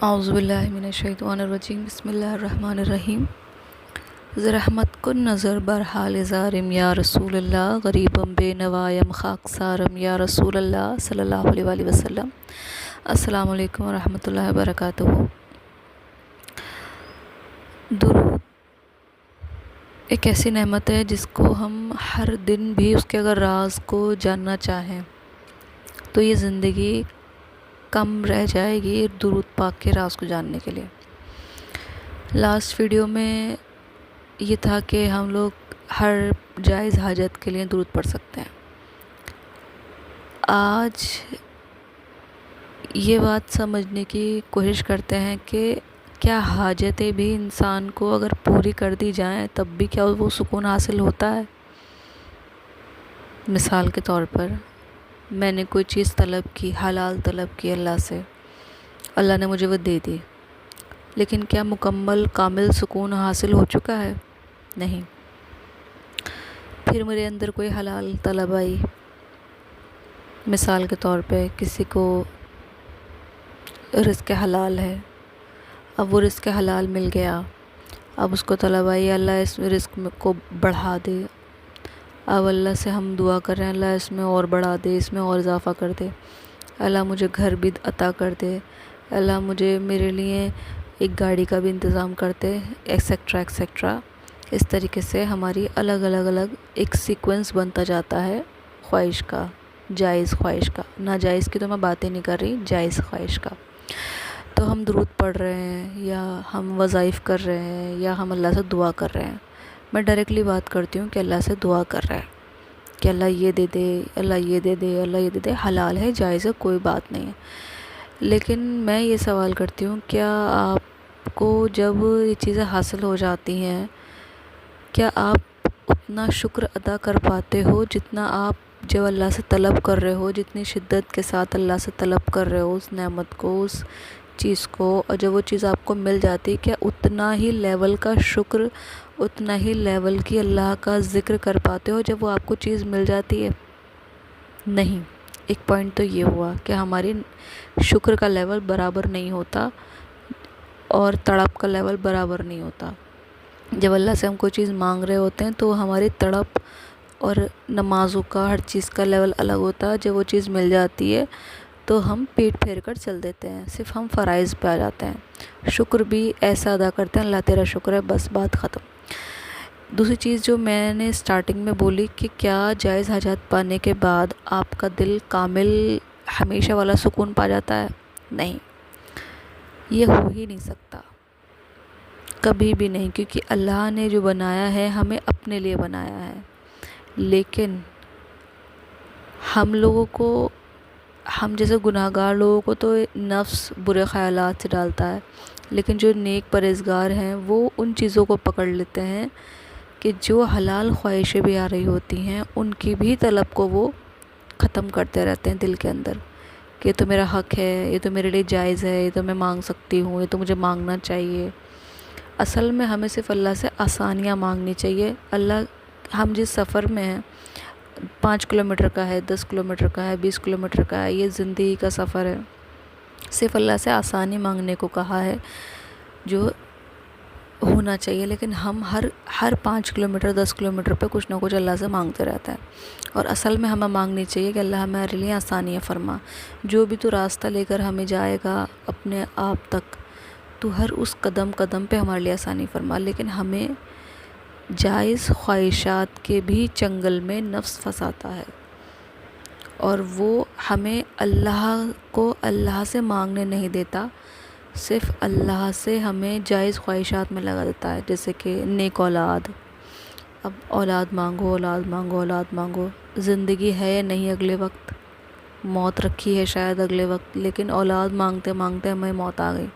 اعوذ باللہ من الشیطان الرجیم بسم اللہ الرحمن الرحیم رحمت کن نظر بر حال زارم یا رسول اللہ غریبم بے نوایم خاک سارم یا رسول اللہ صلی اللہ علیہ وآلہ وسلم۔ السلام علیکم ورحمۃ اللہ وبرکاتہ۔ درود ایک ایسی نعمت ہے جس کو ہم ہر دن بھی اس کے اگر راز کو جاننا چاہیں تو یہ زندگی کم رہ جائے گی درود پاک کے راز کو جاننے کے لیے۔ لاسٹ ویڈیو میں یہ تھا کہ ہم لوگ ہر جائز حاجت کے لیے درود پڑھ سکتے ہیں۔ آج یہ بات سمجھنے کی کوشش کرتے ہیں کہ کیا حاجتیں بھی انسان کو اگر پوری کر دی جائیں تب بھی کیا وہ سکون حاصل ہوتا ہے؟ مثال کے طور پر میں نے کوئی چیز طلب کی، حلال طلب کی اللہ سے، اللہ نے مجھے وہ دے دی، لیکن کیا مکمل کامل سکون حاصل ہو چکا ہے؟ نہیں۔ پھر میرے اندر کوئی حلال طلب آئی، مثال کے طور پہ کسی کو رزق حلال ہے، اب وہ رزق حلال مل گیا، اب اس کو طلب آئی اللہ اس رزق کو بڑھا دے، اب اللہ سے ہم دعا کر رہے ہیں اللہ اس میں اور بڑھا دے، اس میں اور اضافہ کر دے، اللہ مجھے گھر بھی عطا کر دے، اللہ مجھے میرے لیے ایک گاڑی کا بھی انتظام کرتے، ایکسیکٹرا ایکسیکٹرا۔ اس طریقے سے ہماری الگ ایک سیکوینس بنتا جاتا ہے خواہش کا، جائز خواہش کا۔ ناجائز کی تو میں باتیں نہیں کر رہی، جائز خواہش کا۔ تو ہم درود پڑھ رہے ہیں یا ہم وظائف کر رہے ہیں یا ہم اللہ سے دعا کر رہے ہیں، میں ڈائریکٹلی بات کرتی ہوں کہ اللہ سے دعا کر رہے ہیں کہ اللہ یہ دے دے، اللہ یہ دے دے، اللہ یہ دے دے، حلال ہے جائز ہے کوئی بات نہیں ہے۔ لیکن میں یہ سوال کرتی ہوں کیا آپ کو جب یہ چیزیں حاصل ہو جاتی ہیں کیا آپ اتنا شکر ادا کر پاتے ہو جتنا آپ جب اللہ سے طلب کر رہے ہو، جتنی شدت کے ساتھ اللہ سے طلب کر رہے ہو اس نعمت کو، اس چیز کو، اور جب وہ چیز آپ کو مل جاتی ہے کیا اتنا ہی لیول کا شکر، اتنا ہی لیول کی اللہ کا ذکر کر پاتے ہو جب وہ آپ کو چیز مل جاتی ہے؟ نہیں۔ ایک پوائنٹ تو یہ ہوا کہ ہماری شکر کا لیول برابر نہیں ہوتا اور تڑپ کا لیول برابر نہیں ہوتا۔ جب اللہ سے ہم کوئی چیز مانگ رہے ہوتے ہیں تو ہماری تڑپ اور نمازوں کا ہر چیز کا لیول الگ ہوتا ہے، جب وہ چیز مل جاتی ہے تو ہم پیٹ پھیر کر چل دیتے ہیں، صرف ہم فرائض پہ آ جاتے ہیں، شکر بھی ایسا ادا کرتے ہیں اللہ تیرا شکر ہے بس بات ختم۔ دوسری چیز جو میں نے سٹارٹنگ میں بولی کہ کیا جائز حاجات پانے کے بعد آپ کا دل کامل ہمیشہ والا سکون پا جاتا ہے؟ نہیں، یہ ہو ہی نہیں سکتا کبھی بھی نہیں، کیونکہ اللہ نے جو بنایا ہے ہمیں اپنے لیے بنایا ہے، لیکن ہم لوگوں کو، ہم جیسے گناہ گار لوگوں کو تو نفس برے خیالات سے ڈالتا ہے، لیکن جو نیک پرہیزگار ہیں وہ ان چیزوں کو پکڑ لیتے ہیں کہ جو حلال خواہشیں بھی آ رہی ہوتی ہیں ان کی بھی طلب کو وہ ختم کرتے رہتے ہیں دل کے اندر کہ یہ تو میرا حق ہے، یہ تو میرے لیے جائز ہے، یہ تو میں مانگ سکتی ہوں، یہ تو مجھے مانگنا چاہیے۔ اصل میں ہمیں صرف اللہ سے آسانیاں مانگنی چاہیے۔ اللہ ہم جس سفر میں ہیں، 5 کلومیٹر کا ہے، 10 کلومیٹر کا ہے، 20 کلومیٹر کا ہے، یہ زندگی کا سفر ہے، صرف اللہ سے آسانی مانگنے کو کہا ہے جو ہونا چاہیے، لیکن ہم ہر 5 کلومیٹر 10 کلومیٹر پہ کچھ نہ کچھ اللہ سے مانگتے رہتے ہیں۔ اور اصل میں ہمیں مانگنی چاہیے کہ اللہ ہمارے لیے آسانیاں فرما، جو بھی تو راستہ لے کر ہمیں جائے گا اپنے آپ تک تو ہر اس قدم قدم پہ ہمارے لیے آسانی فرما، لیکن ہمیں جائز خواہشات کے بھی چنگل میں نفس پھنساتا ہے اور وہ ہمیں اللہ سے مانگنے نہیں دیتا، صرف اللہ سے ہمیں جائز خواہشات میں لگا دیتا ہے، جیسے کہ نیک اولاد۔ اب اولاد مانگو، اولاد مانگو، اولاد مانگو، زندگی ہے یا نہیں اگلے وقت، موت رکھی ہے شاید اگلے وقت، لیکن اولاد مانگتے مانگتے ہمیں موت آ گئی۔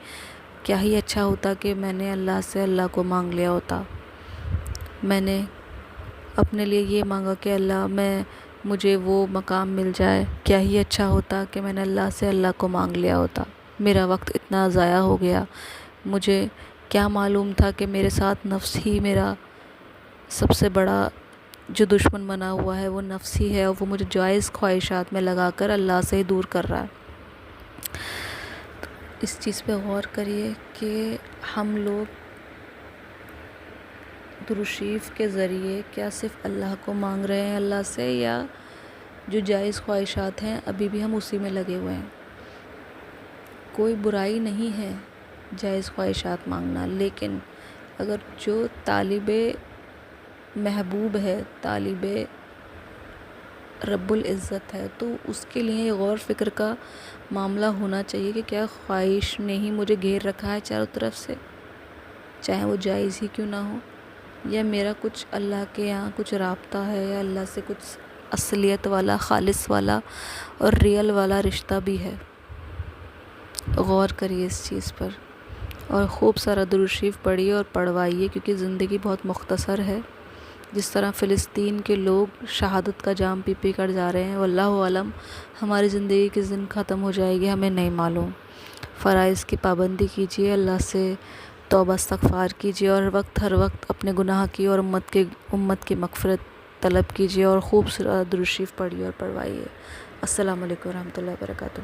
کیا ہی اچھا ہوتا کہ میں نے اللہ سے اللہ کو مانگ لیا ہوتا، میں نے اپنے لیے یہ مانگا کہ اللہ مجھے وہ مقام مل جائے، کیا ہی اچھا ہوتا کہ میں نے اللہ سے اللہ کو مانگ لیا ہوتا۔ میرا وقت اتنا ضائع ہو گیا، مجھے کیا معلوم تھا کہ میرے ساتھ نفس ہی میرا سب سے بڑا جو دشمن بنا ہوا ہے وہ نفس ہی ہے، اور وہ مجھے جائز خواہشات میں لگا کر اللہ سے ہی دور کر رہا ہے۔ اس چیز پہ غور کریے کہ ہم لوگ درود شریف کے ذریعے کیا صرف اللہ کو مانگ رہے ہیں اللہ سے، یا جو جائز خواہشات ہیں ابھی بھی ہم اسی میں لگے ہوئے ہیں۔ کوئی برائی نہیں ہے جائز خواہشات مانگنا، لیکن اگر جو طالب محبوب ہے، طالب رب العزت ہے، تو اس کے لیے یہ غور فکر کا معاملہ ہونا چاہیے کہ کیا خواہش نے ہی مجھے گھیر رکھا ہے چاروں طرف سے، چاہے وہ جائز ہی کیوں نہ ہو، یا میرا کچھ اللہ کے یہاں کچھ رابطہ ہے، یا اللہ سے کچھ اصلیت والا، خالص والا اور ریئل والا رشتہ بھی ہے۔ غور کریے اس چیز پر، اور خوب سارا درود شریف پڑھیے اور پڑھوائیے، کیونکہ زندگی بہت مختصر ہے۔ جس طرح فلسطین کے لوگ شہادت کا جام پی پی کر جا رہے ہیں، واللہ عالم ہماری زندگی کس دن ختم ہو جائے گی ہمیں نہیں معلوم۔ فرائض کی پابندی کیجیے، اللہ سے توبہ استغفار کیجیے، اور ہر وقت اپنے گناہ کی اور امت کی مغفرت طلب کیجیے، اور خوب سارا درود شریف پڑھیے اور پڑھوائیے۔ السلام علیکم ورحمۃ اللہ وبرکاتہ۔